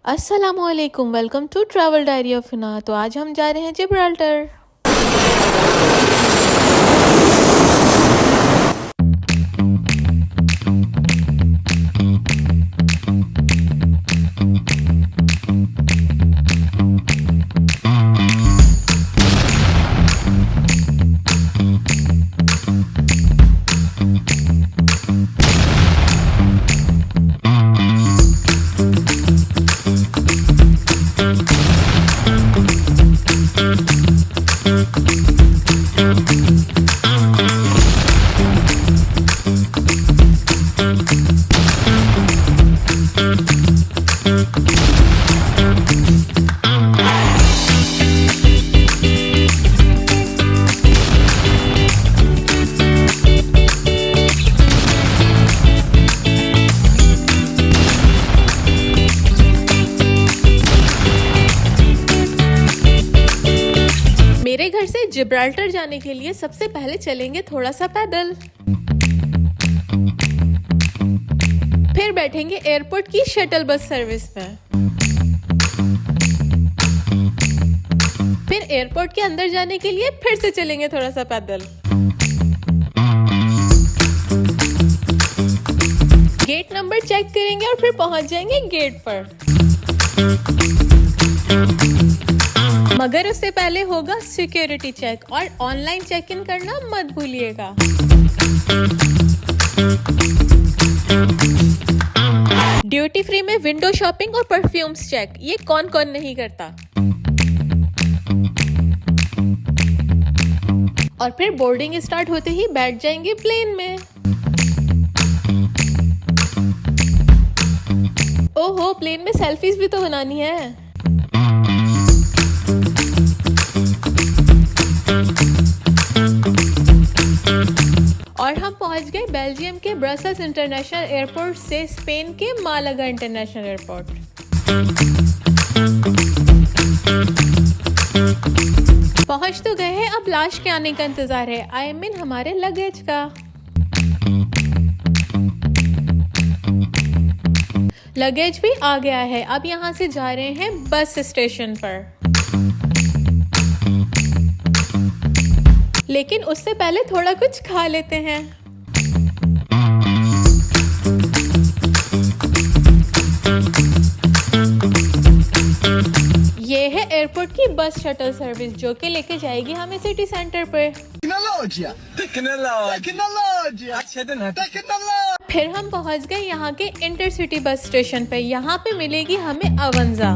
अस्सलामुअलैकुम, welcome to travel diary of Hina. तो आज हम जा रहे हैं जिब्राल्टर। मेरे घर से जिब्राल्टर जाने के लिए सबसे पहले चलेंगे थोड़ा सा पैदल, फिर बैठेंगे एयरपोर्ट की शटल बस सर्विस में, फिर एयरपोर्ट के अंदर जाने के लिए फिर से चलेंगे थोड़ा सा पैदल। गेट नंबर चेक करेंगे और फिर पहुंच जाएंगे गेट पर। मगर उससे पहले होगा सिक्योरिटी चेक और ऑनलाइन चेक इन करना मत भूलिएगा। ड्यूटी फ्री में विंडो शॉपिंग और परफ्यूम्स चेक, ये कौन कौन नहीं करता। और फिर बोर्डिंग स्टार्ट होते ही बैठ जाएंगे प्लेन में। ओहो, प्लेन में सेल्फीज भी तो बनानी है। और हम पहुंच गए बेल्जियम के ब्रसेल्स इंटरनेशनल एयरपोर्ट से स्पेन के मालागा इंटरनेशनल एयरपोर्ट। पहुंच तो गए हैं, अब लाश के आने का इंतजार है। आई मीन हमारे लगेज का। लगेज भी आ गया है। अब यहाँ से जा रहे हैं बस स्टेशन पर, लेकिन उससे पहले थोड़ा कुछ खा लेते हैं। ये है एयरपोर्ट की बस शटल सर्विस जो कि लेके जाएगी हमें सिटी सेंटर पे। फिर हम पहुंच गए यहाँ के इंटरसिटी बस स्टेशन पे। यहाँ पे मिलेगी हमें अवंजा।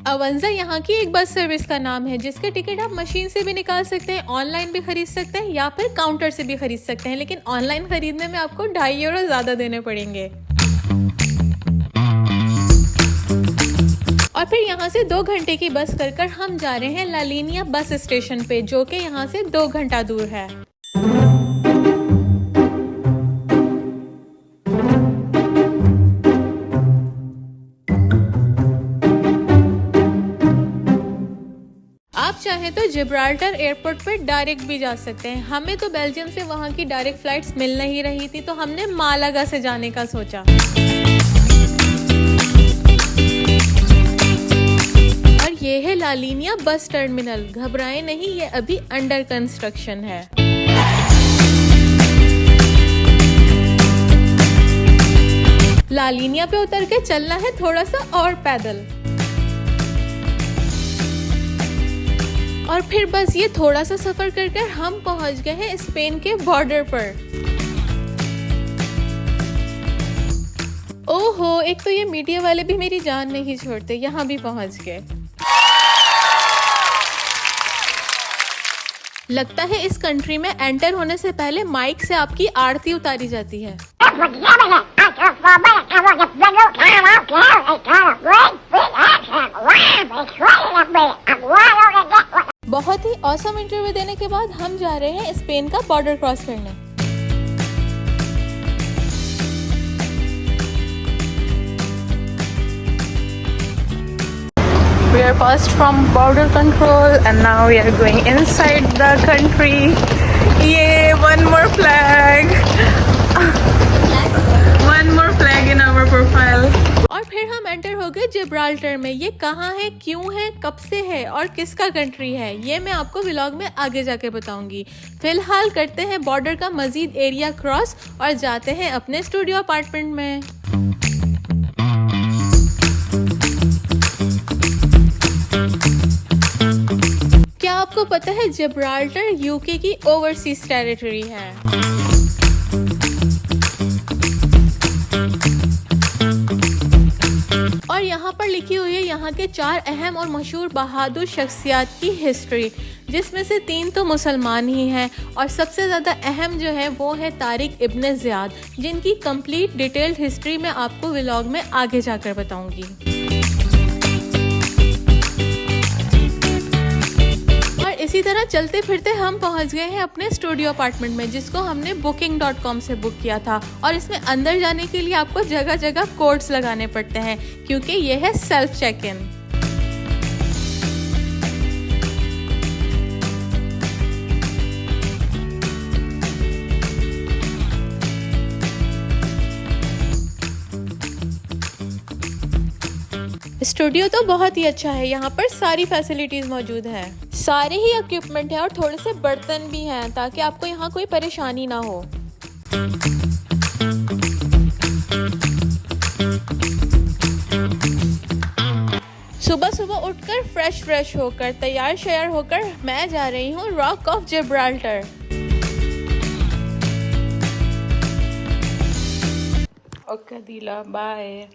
अवंजा यहाँ की एक बस सर्विस का नाम है, जिसके टिकट आप मशीन से भी निकाल सकते हैं, ऑनलाइन भी खरीद सकते हैं या फिर काउंटर से भी खरीद सकते हैं। लेकिन ऑनलाइन खरीदने में आपको 2.5 यूरो ज्यादा देने पड़ेंगे। और फिर यहाँ से 2 घंटे की बस कर हम जा रहे हैं ला लीनिया बस स्टेशन पे, जो कि यहाँ से 2 घंटा दूर है। आप चाहे तो जिब्राल्टर एयरपोर्ट पे डायरेक्ट भी जा सकते हैं। हमें तो बेल्जियम से वहां की डायरेक्ट फ्लाइट्स मिल नहीं रही थी, तो हमने मालागा से जाने का सोचा। और ये है ला लीनिया बस टर्मिनल। घबराएं नहीं, ये अभी अंडर कंस्ट्रक्शन है। ला लीनिया पे उतर के चलना है थोड़ा सा और पैदल, और फिर बस ये थोड़ा सा सफर कर हम पहुंच गए हैं स्पेन के बॉर्डर पर। ओहो, एक तो ये मीडिया वाले भी मेरी जान नहीं छोड़ते। यहाँ भी पहुंच गए। लगता है इस कंट्री में एंटर होने से पहले माइक से आपकी आरती उतारी जाती है। बहुत ही ऑसम इंटरव्यू देने के बाद हम जा रहे हैं स्पेन का बॉर्डर क्रॉस करने। We are passed from border control and now we are going inside the country. Yay, one more flag. Gibraltar में। ये कहाँ है, क्यों है, कब से है और किसका कंट्री है, ये मैं आपको व्लॉग में आगे जाके बताऊंगी। फिलहाल करते हैं बॉर्डर का मजीद एरिया क्रॉस और जाते हैं अपने स्टूडियो अपार्टमेंट में। क्या आपको पता है जिब्राल्टर यूके की ओवरसीज टेरिटरी है। और यहाँ पर लिखी हुई है यहाँ के 4 अहम और मशहूर बहादुर शख्सियात की हिस्ट्री, जिसमें से 3 तो मुसलमान ही हैं और सबसे ज़्यादा अहम जो है वो है तारिक इब्न ज़ियाद, जिनकी कंप्लीट डिटेल्ड हिस्ट्री मैं आपको व्लॉग में आगे जाकर बताऊंगी। इसी तरह चलते फिरते हम पहुंच गए हैं अपने स्टूडियो अपार्टमेंट में, जिसको हमने booking.com से बुक किया था। और इसमें अंदर जाने के लिए आपको जगह जगह कोड्स लगाने पड़ते हैं क्योंकि ये है सेल्फ चेक इन। स्टूडियो तो बहुत ही अच्छा है, यहाँ पर सारी फैसिलिटीज मौजूद हैं, सारे ही इक्विपमेंट हैं और थोड़े से बर्तन भी हैं ताकि आपको यहाँ कोई परेशानी ना हो। सुबह सुबह उठकर फ्रेश होकर तैयार शयार होकर मैं जा रही हूँ रॉक ऑफ जिब्राल्टर। ओके दिला, बाय।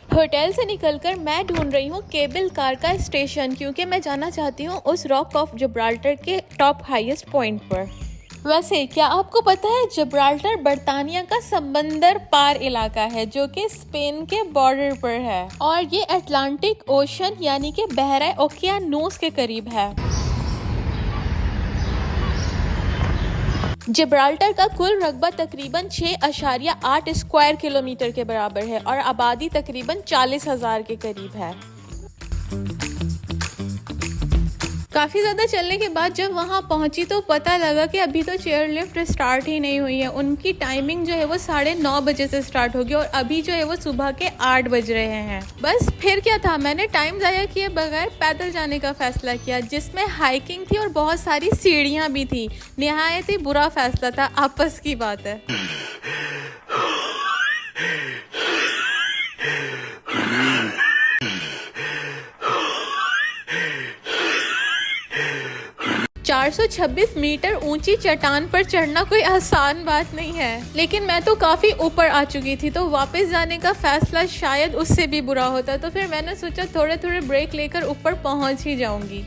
होटल से निकलकर मैं ढूंढ रही हूँ केबल कार का स्टेशन, क्योंकि मैं जाना चाहती हूँ उस रॉक ऑफ जिब्राल्टर के टॉप हाईएस्ट पॉइंट पर। वैसे क्या आपको पता है जिब्राल्टर बर्तानिया का समंदर पार इलाका है जो कि स्पेन के बॉर्डर पर है और ये अटलांटिक ओशन यानी कि बहरा ओकियानूस के करीब है। जिब्राल्टर का कुल रकबा तकरीबन 6.8 स्क्वायर किलोमीटर के बराबर है और आबादी तकरीबन 40,000 के करीब है। काफ़ी ज़्यादा चलने के बाद जब वहाँ पहुँची तो पता लगा कि अभी तो चेयर लिफ्ट स्टार्ट ही नहीं हुई है। उनकी टाइमिंग जो है वो 9:30 बजे से स्टार्ट होगी और अभी जो है वो सुबह के 8 बज रहे हैं। बस फिर क्या था, मैंने टाइम ज़ाया किए बगैर पैदल जाने का फ़ैसला किया, जिसमें हाइकिंग थी और बहुत सारी सीढ़ियाँ भी थी। निहायत ही बुरा फैसला था, आपस की बात है। चार 426 मीटर ऊंची चट्टान पर चढ़ना कोई आसान बात नहीं है, लेकिन मैं तो काफ़ी ऊपर आ चुकी थी तो वापस जाने का फैसला शायद उससे भी बुरा होता। तो फिर मैंने सोचा थोड़े ब्रेक लेकर ऊपर पहुंच ही जाऊंगी।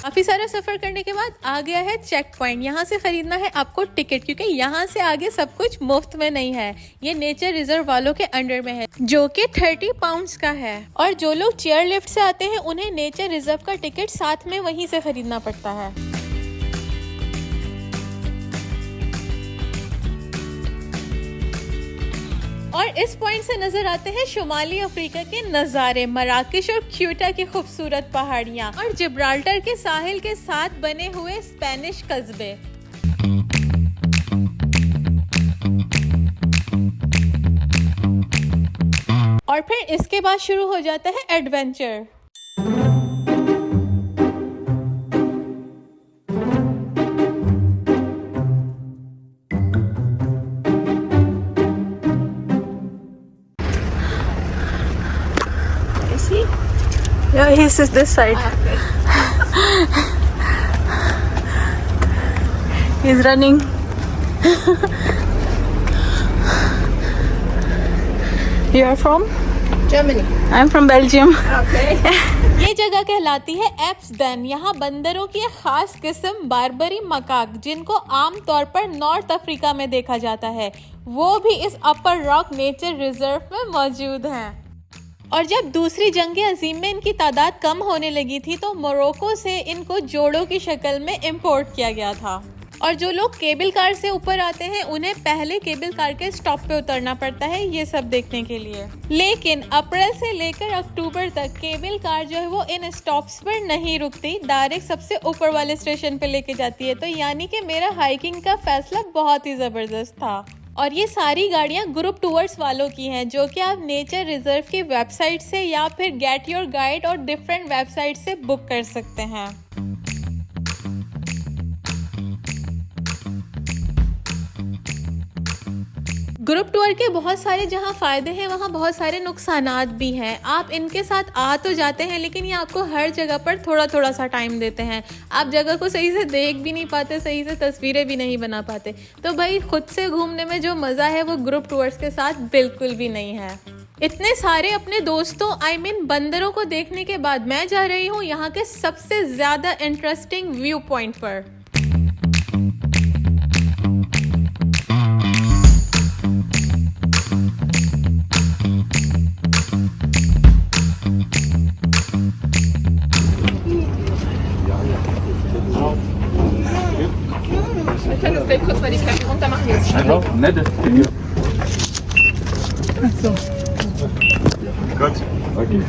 काफ़ी सारा सफ़र करने के बाद आ गया है चेक पॉइंट। यहाँ से ख़रीदना है आपको टिकट, क्योंकि यहाँ से आगे सब कुछ मुफ्त में नहीं है। ये नेचर रिजर्व वालों के अंडर में है जो कि 30 पाउंड्स का है और जो लोग चेयर लिफ्ट से आते हैं उन्हें नेचर रिजर्व का टिकट साथ में वहीं से ख़रीदना पड़ता है। और इस पॉइंट से नजर आते हैं शुमाली अफ्रीका के नज़ारे, मराकेश और क्यूटा की खूबसूरत पहाड़ियाँ और जिब्राल्टर के साहिल के साथ बने हुए स्पेनिश कस्बे। और फिर इसके बाद शुरू हो जाता है adventure. Yeah, he is this side. He's running. You are from? Germany. I'm from Belgium. Okay. ये जगह कहलाती है एप्सडेन। यहाँ बंदरों की एक खास किस्म बारबरी मकाक, जिनको आम तौर पर नॉर्थ अफ्रीका में देखा जाता है, वो भी इस अपर रॉक नेचर रिजर्व में मौजूद हैं। और जब दूसरी जंग अजीम में इनकी तादाद कम होने लगी थी तो मोरक्को से इनको जोड़ों की शक्ल में इंपोर्ट किया गया था। और जो लोग केबल कार से ऊपर आते हैं उन्हें पहले केबल कार के स्टॉप पे उतरना पड़ता है ये सब देखने के लिए। लेकिन अप्रैल से लेकर अक्टूबर तक केबल कार जो है वो इन स्टॉप्स पर नहीं रुकती, डायरेक्ट सबसे ऊपर वाले स्टेशन पे लेके जाती है। तो यानी कि मेरा हाइकिंग का फैसला बहुत ही ज़बरदस्त था। और ये सारी गाड़ियाँ ग्रुप टूर्स वालों की हैं, जो कि आप नेचर रिजर्व की वेबसाइट से या फिर गेट योर गाइड और डिफरेंट वेबसाइट से बुक कर सकते हैं। ग्रुप टूर के बहुत सारे जहाँ फ़ायदे हैं वहाँ बहुत सारे नुकसानात भी हैं। आप इनके साथ आ तो जाते हैं, लेकिन ये आपको हर जगह पर थोड़ा थोड़ा सा टाइम देते हैं। आप जगह को सही से देख भी नहीं पाते, सही से तस्वीरें भी नहीं बना पाते। तो भाई खुद से घूमने में जो मज़ा है वो ग्रुप टूर्स के साथ बिल्कुल भी नहीं है। इतने सारे अपने दोस्तों बंदरों को देखने के बाद मैं जा रही हूँ यहाँ के सबसे ज़्यादा इंटरेस्टिंग व्यू पॉइंट पर। Ich kann das Bild kurz mal die Treppen runter machen. Jetzt Einfach nette. Achso. Gut. Okay.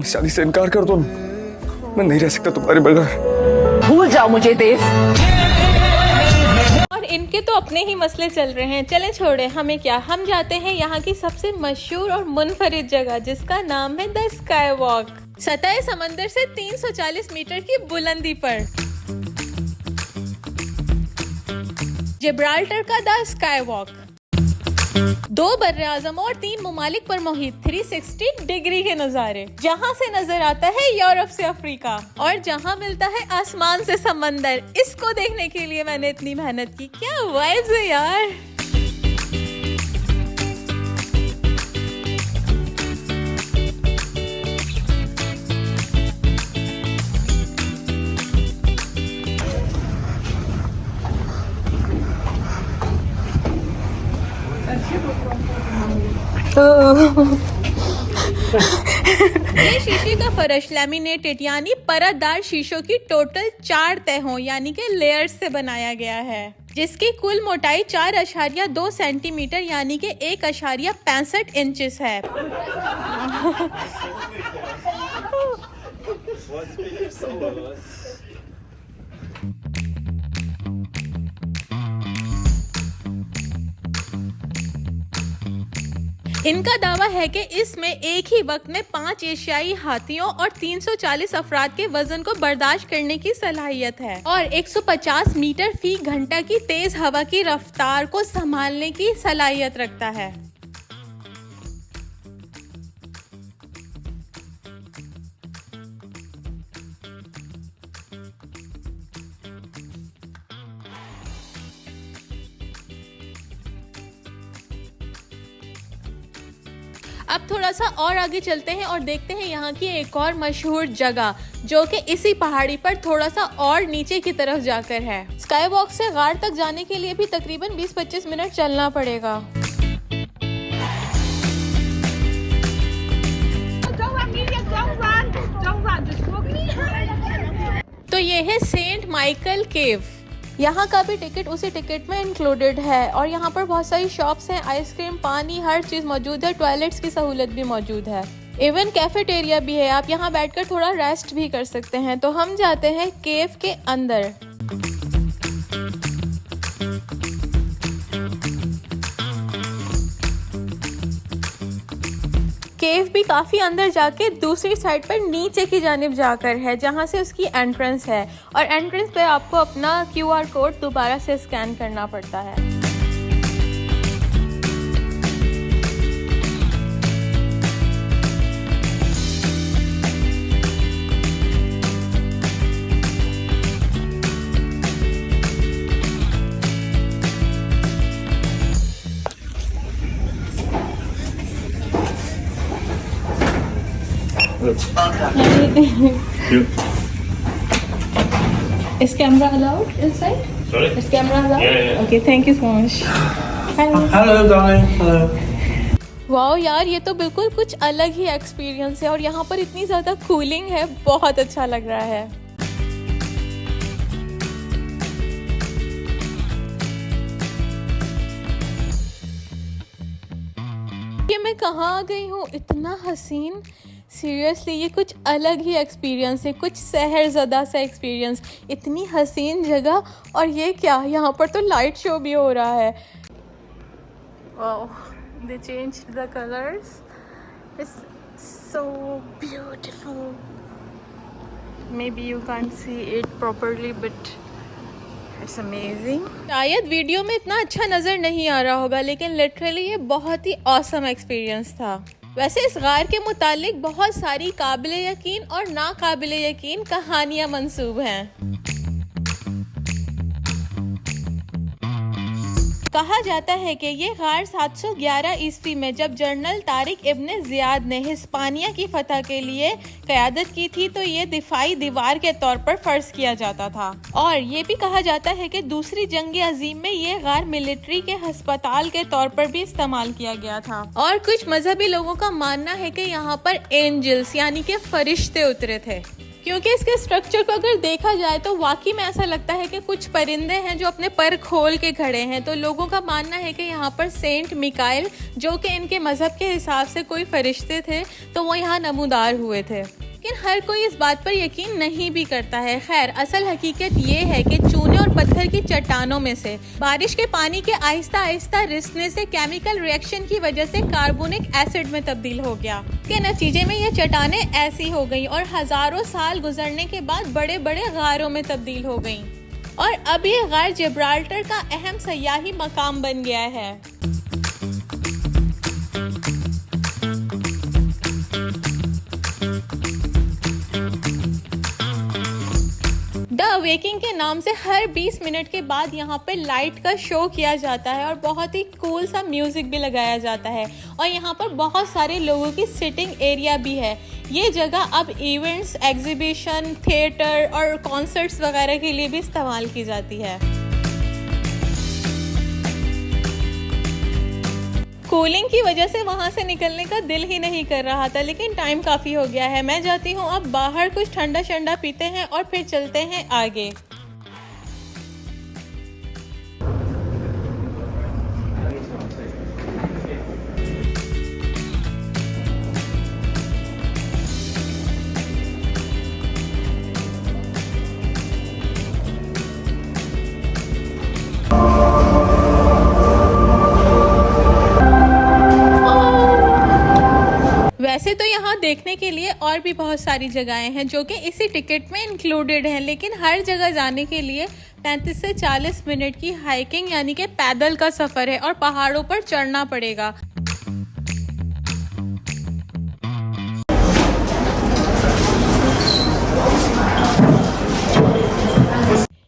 शादी से इनकार कर दो, मैं नहीं रह सकता तुम्हारे बगैर। भूल जाओ मुझे देव। और इनके तो अपने ही मसले चल रहे हैं, चले छोड़े, हमें क्या। हम जाते हैं यहाँ की सबसे मशहूर और मुनफरिद जगह, जिसका नाम है द स्काई वॉक। सतह समंदर से 340 मीटर की बुलंदी पर जिब्राल्टर का द स्काई वॉक 2 बर्रे-आज़म और 3 ममालिक पर मोहित 360 डिग्री के नज़ारे, जहाँ से नजर आता है यूरोप से अफ्रीका और जहाँ मिलता है आसमान से समंदर। इसको देखने के लिए मैंने इतनी मेहनत की। क्या वाइब्स है यार। ये शीशे का फर्श लैमिनेटेड यानी परतदार शीशों की टोटल 4 तहों यानी कि लेयर्स से बनाया गया है, जिसकी कुल मोटाई 4.2 सेंटीमीटर यानी कि 1.65 इंचेस है। इनका दावा है कि इसमें एक ही वक्त में 5 एशियाई हाथियों और 340 अफराद के वजन को बर्दाश्त करने की सलाहियत है और 150 मीटर फी घंटा की तेज हवा की रफ्तार को संभालने की सलाहियत रखता है। अब थोड़ा सा और आगे चलते हैं और देखते हैं यहाँ की एक और मशहूर जगह, जो कि इसी पहाड़ी पर थोड़ा सा और नीचे की तरफ जाकर है। स्काई वॉक से गार तक जाने के लिए भी तकरीबन 20-25 मिनट चलना पड़ेगा। तो ये है सेंट माइकल केव। यहाँ का भी टिकट उसी टिकट में इंक्लूडेड है और यहाँ पर बहुत सारी शॉप्स हैं, आइसक्रीम, पानी, हर चीज़ मौजूद है। टॉयलेट्स की सहूलत भी मौजूद है, इवन कैफेटेरिया भी है। आप यहाँ बैठकर थोड़ा रेस्ट भी कर सकते हैं। तो हम जाते हैं केव के अंदर। केव भी काफ़ी अंदर जाके दूसरी साइड पर नीचे की जानिब जाकर है, जहाँ से उसकी एंट्रेंस है और एंट्रेंस पे आपको अपना QR कोड दोबारा से स्कैन करना पड़ता है। Is camera allowed inside? Sorry? Is camera allowed? Yeah. Okay, thank you so much. Hello, darling. Hello. Wow यार, ये तो बिल्कुल कुछ अलग ही एक्सपीरियंस है और यहाँ पर इतनी ज़्यादा कूलिंग है, बहुत अच्छा लग रहा है। ये मैं कहाँ आ गई हूँ, इतना हसीन सीरियसली ये कुछ अलग ही एक्सपीरियंस है, कुछ शहरज़दा सा एक्सपीरियंस। इतनी हसीन जगह, और ये क्या, यहाँ पर तो लाइट शो भी हो रहा है। Wow, they changed the colors. It's so beautiful. Maybe you can't see it properly, but it's amazing. शायद वीडियो में इतना अच्छा नज़र नहीं आ रहा होगा, लेकिन लिटरली ये बहुत ही ऑसम एक्सपीरियंस था। वैसे इस गार के मुतालिक बहुत सारी काबिले यकीन और नाकाबिले यकीन कहानियाँ मंसूब हैं। कहा जाता है कि ये गार 711 ईस्वी में जब जनरल तारिक इब्न ज़ियाद ने हिस्पानिया की फतह के लिए क़यादत की थी, तो ये दिफाई दीवार के तौर पर फर्ज किया जाता था। और ये भी कहा जाता है कि दूसरी जंग अजीम में ये गार मिलिट्री के अस्पताल के तौर पर भी इस्तेमाल किया गया था। और कुछ मजहबी लोगों का मानना है कि यहाँ पर एंजल्स यानी कि फरिश्ते उतरे थे, क्योंकि इसके स्ट्रक्चर को अगर देखा जाए तो वाकई में ऐसा लगता है कि कुछ परिंदे हैं जो अपने पर खोल के खड़े हैं। तो लोगों का मानना है कि यहाँ पर सेंट मिकाइल, जो कि इनके मजहब के हिसाब से कोई फरिश्ते थे, तो वो यहाँ नमूदार हुए थे। लेकिन हर कोई इस बात पर यकीन नहीं भी करता है। खैर, असल हकीकत ये है कि चूने और पत्थर की चट्टानों में से बारिश के पानी के आहिस्ता आहिस्ता रिसने से केमिकल रिएक्शन की वजह से कार्बोनिक एसिड में तब्दील हो गया। के नतीजे में ये चट्टानें ऐसी हो गईं और हजारों साल गुजरने के बाद बड़े बड़े गारों में तब्दील हो गईं। और अब ये गार जिब्राल्टर का अहम सयाही मकाम बन गया है। द अवेकिंग के नाम से हर 20 मिनट के बाद यहाँ पे लाइट का शो किया जाता है और बहुत ही कूल सा म्यूजिक भी लगाया जाता है। और यहाँ पर बहुत सारे लोगों की सिटिंग एरिया भी है। ये जगह अब इवेंट्स, एग्जीबिशन, थिएटर और कॉन्सर्ट्स वगैरह के लिए भी इस्तेमाल की जाती है। कूलिंग की वजह से वहाँ से निकलने का दिल ही नहीं कर रहा था, लेकिन टाइम काफ़ी हो गया है। मैं जाती हूँ अब बाहर, कुछ ठंडा शंडा पीते हैं और फिर चलते हैं आगे। वैसे तो यहाँ देखने के लिए और भी बहुत सारी जगहें हैं जो कि इसी टिकट में इंक्लूडेड हैं, लेकिन हर जगह जाने के लिए 35 से 40 मिनट की हाइकिंग यानी कि पैदल का सफ़र है और पहाड़ों पर चढ़ना पड़ेगा।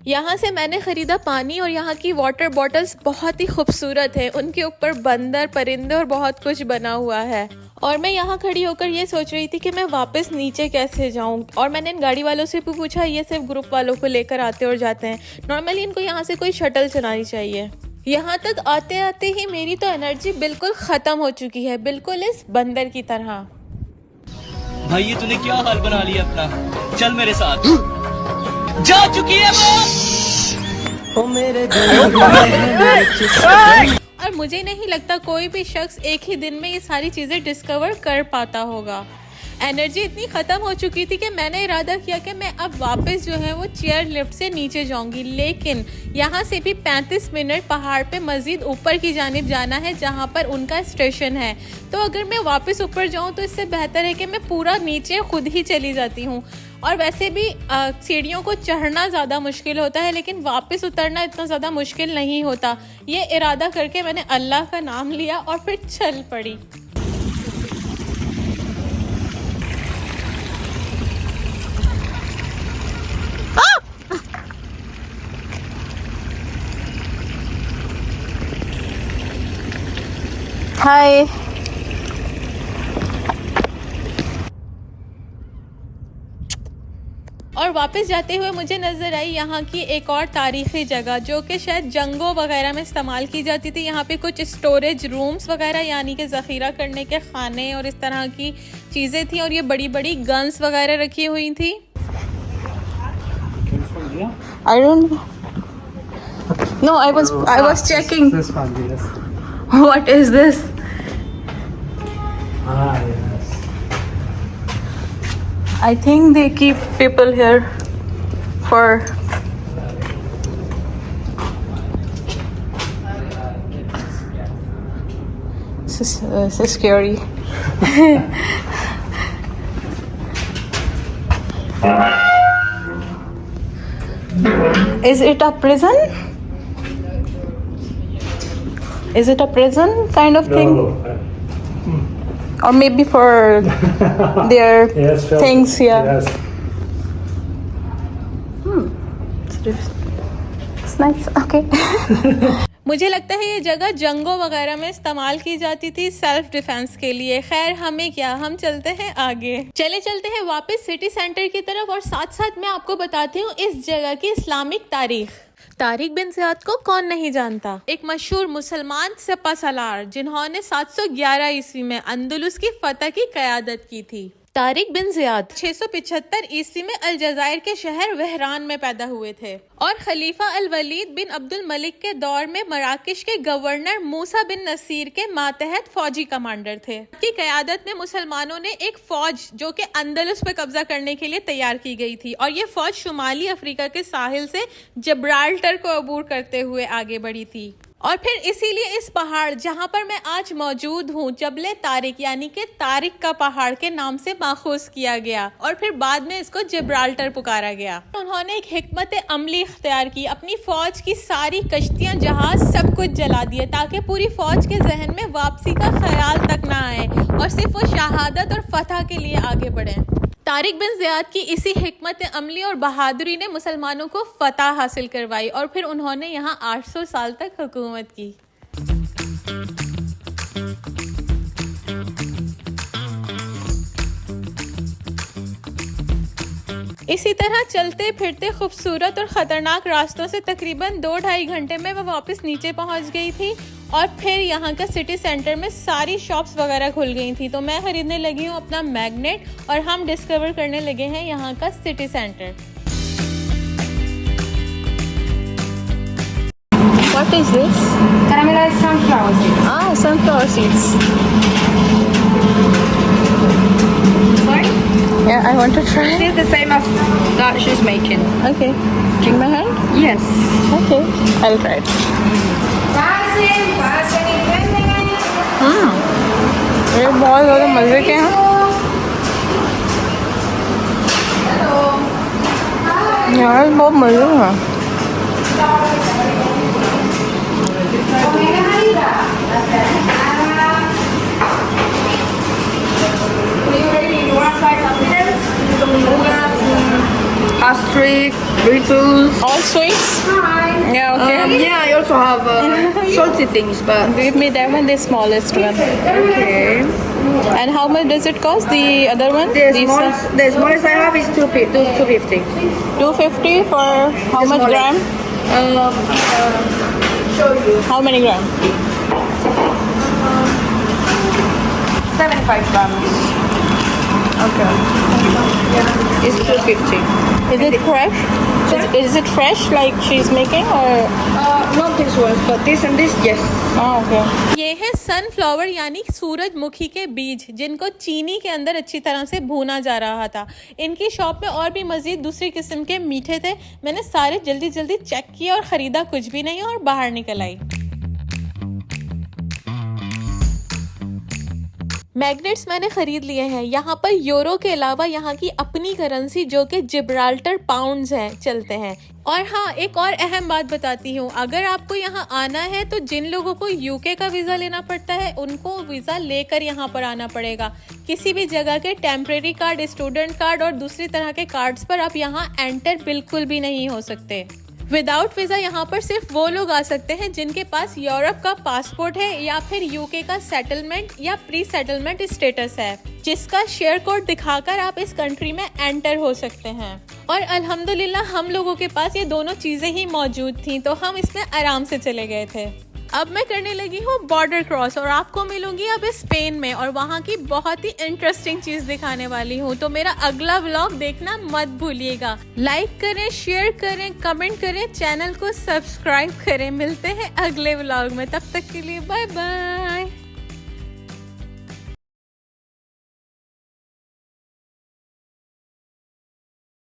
यहाँ से मैंने ख़रीदा पानी और यहाँ की वाटर बॉटल्स बहुत ही खूबसूरत है। उनके ऊपर बंदर, परिंदे और बहुत कुछ बना हुआ है। और मैं यहाँ खड़ी होकर ये सोच रही थी कि मैं वापस नीचे कैसे जाऊँ। और मैंने इन गाड़ी वालों से भी पूछा, ये सिर्फ ग्रुप वालों को लेकर आते और जाते हैं। नॉर्मली इनको यहाँ से कोई शटल चलानी चाहिए। यहाँ तक आते आते ही मेरी तो एनर्जी बिल्कुल ख़त्म हो चुकी है, बिल्कुल इस बंदर की तरह। भाई ये तूने क्या हाल बना लिया अपना, चल मेरे साथ। जा चुकी है वो मेरे और मुझे नहीं लगता कोई भी शख्स एक ही दिन में ये सारी चीज़ें डिस्कवर कर पाता होगा। एनर्जी इतनी ख़त्म हो चुकी थी कि मैंने इरादा किया कि मैं अब वापस जो है वो चेयर लिफ्ट से नीचे जाऊंगी, लेकिन यहाँ से भी 35 मिनट पहाड़ पे मज़ीद ऊपर की जानिब जाना है जहाँ पर उनका स्टेशन है। तो अगर मैं वापस ऊपर जाऊँ तो इससे बेहतर है कि मैं पूरा नीचे खुद ही चली जाती हूँ। और वैसे भी सीढ़ियों को चढ़ना ज़्यादा मुश्किल होता है, लेकिन वापस उतरना इतना ज़्यादा मुश्किल नहीं होता। ये इरादा करके मैंने अल्लाह का नाम लिया और फिर चल पड़ी। हाय, और वापस जाते हुए मुझे नज़र आई यहाँ की एक और तारीख़ी जगह जो कि शायद जंगों वगैरह में इस्तेमाल की जाती थी। यहाँ पे कुछ स्टोरेज रूम्स वगैरह यानी कि ज़ख़ीरा करने के खाने और इस तरह की चीज़ें थी, और ये बड़ी बड़ी गन्स वगैरह रखी हुई थी। I don't know. No, I was checking. This one, yes. What is this? Ah, yes. I think they keep people here for this is scary. Is it a prison? Is it a prison kind of thing? Or maybe for their Yes, sure. things here. Yes. It's nice. Okay. मुझे लगता है ये जगह जंगों वगैरह में इस्तेमाल की जाती थी सेल्फ डिफेंस के लिए। खैर हमें क्या, हम चलते हैं आगे। चलते हैं वापस सिटी सेंटर की तरफ और साथ साथ मैं आपको बताती हूँ इस जगह की इस्लामिक तारीख। तारिक बिन ज़ियाद को कौन नहीं जानता, एक मशहूर मुसलमान सिपा सलार जिन्होंने 711 ईस्वी में अंदलुस की फतह की क़यादत की थी। तारिक बिन ज़ियाद 675 ईस्वी में अलजायर के शहर वहरान में पैदा हुए थे और खलीफा अल वलीद बिन अब्दुल मलिक के दौर में मराकश के गवर्नर मूसा बिन नसीर के मातहत फौजी कमांडर थे। की क़यादत में मुसलमानों ने एक फौज जो कि अंदलुस पर कब्जा करने के लिए तैयार की गई थी और ये फौज शुमाली अफ्रीका के साहिल से जिब्राल्टर को अबूर करते हुए आगे बढ़ी थी। और फिर इसीलिए इस पहाड़ जहां पर मैं आज मौजूद हूं जबले तारिक यानी कि तारिक का पहाड़ के नाम से माखूज किया गया और फिर बाद में इसको जिब्राल्टर पुकारा गया। उन्होंने एक हिकमत अमली इख्तियार की, अपनी फौज की सारी कश्तियां जहाज सब कुछ जला दिए ताकि पूरी फौज के जहन में वापसी का ख्याल तक ना आए और सिर्फ वो शहादत और फतह के लिए आगे बढ़े। तारिक बिन ज़ियाद की इसी हिकमत अमली और बहादुरी ने मुसलमानों को फतह हासिल करवाई और फिर उन्होंने यहाँ 800 साल तक हुकूमत की। इसी तरह चलते फिरते खूबसूरत और ख़तरनाक रास्तों से तकरीबन 2-2.5 घंटे में मैं वापस नीचे पहुंच गई थी और फिर यहाँ का सिटी सेंटर में सारी शॉप्स वगैरह खुल गई थी। तो मैं ख़रीदने लगी हूँ अपना मैग्नेट और हम डिस्कवर करने लगे हैं यहाँ का city centre. What is this? Caramelized sunflower seeds. Ah, sunflower seeds. Sorry? Yeah, I want to try. This is the same as that she's making. Okay. Give my hand? Yes. Okay. I'll try it. ये बहुत ज़्यादा मज़े के हैं यार, बहुत मज़े हैं। Pastry, Doritos. All sweets? Yeah, okay. Yeah, I also have salty things, but Give me that one, the smallest one. okay. And how much does it cost? The other one? The smallest I have is 250. 250 for how much smallest. gram? Show you. How many gram? 75 grams. Okay. It's 250. Is it fresh? Is it fresh like she's making or? Not this one, but this and this, yes. Oh, okay. ये है sunflower यानी सूरजमुखी के बीज जिनको चीनी के अंदर अच्छी तरह से भूना जा रहा था। इनकी शॉप में और भी मज़ीद दूसरी किस्म के मीठे थे। मैंने सारे जल्दी जल्दी चेक किया और ख़रीदा कुछ भी नहीं और बाहर निकल आई। मैग्नेट्स मैंने ख़रीद लिए हैं। यहाँ पर यूरो के अलावा यहाँ की अपनी करेंसी जो कि जिब्राल्टर पाउंड्स है चलते हैं। और हाँ, एक और अहम बात बताती हूँ, अगर आपको यहाँ आना है तो जिन लोगों को यूके का वीज़ा लेना पड़ता है उनको वीज़ा लेकर यहाँ पर आना पड़ेगा। किसी भी जगह के टेम्परेरी कार्ड, स्टूडेंट कार्ड और दूसरी तरह के कार्ड्स पर आप यहाँ एंटर बिल्कुल भी नहीं हो सकते। विदाउट वीज़ा यहाँ पर सिर्फ वो लोग आ सकते हैं जिनके पास यूरोप का पासपोर्ट है या फिर यूके का सेटलमेंट या प्री सेटलमेंट स्टेटस है, जिसका शेयर कोड दिखाकर आप इस कंट्री में एंटर हो सकते हैं। और अल्हम्दुलिल्लाह हम लोगों के पास ये दोनों चीज़ें ही मौजूद थीं तो हम इसमें आराम से चले गए थे। अब मैं करने लगी हूँ बॉर्डर क्रॉस और आपको मिलूंगी अब स्पेन में और वहाँ की बहुत ही इंटरेस्टिंग चीज़ दिखाने वाली हूँ। तो मेरा अगला व्लॉग देखना मत भूलिएगा। लाइक करें, शेयर करें, कमेंट करें, चैनल को सब्सक्राइब करें। मिलते हैं अगले व्लॉग में, तब तक के लिए बाय बाय।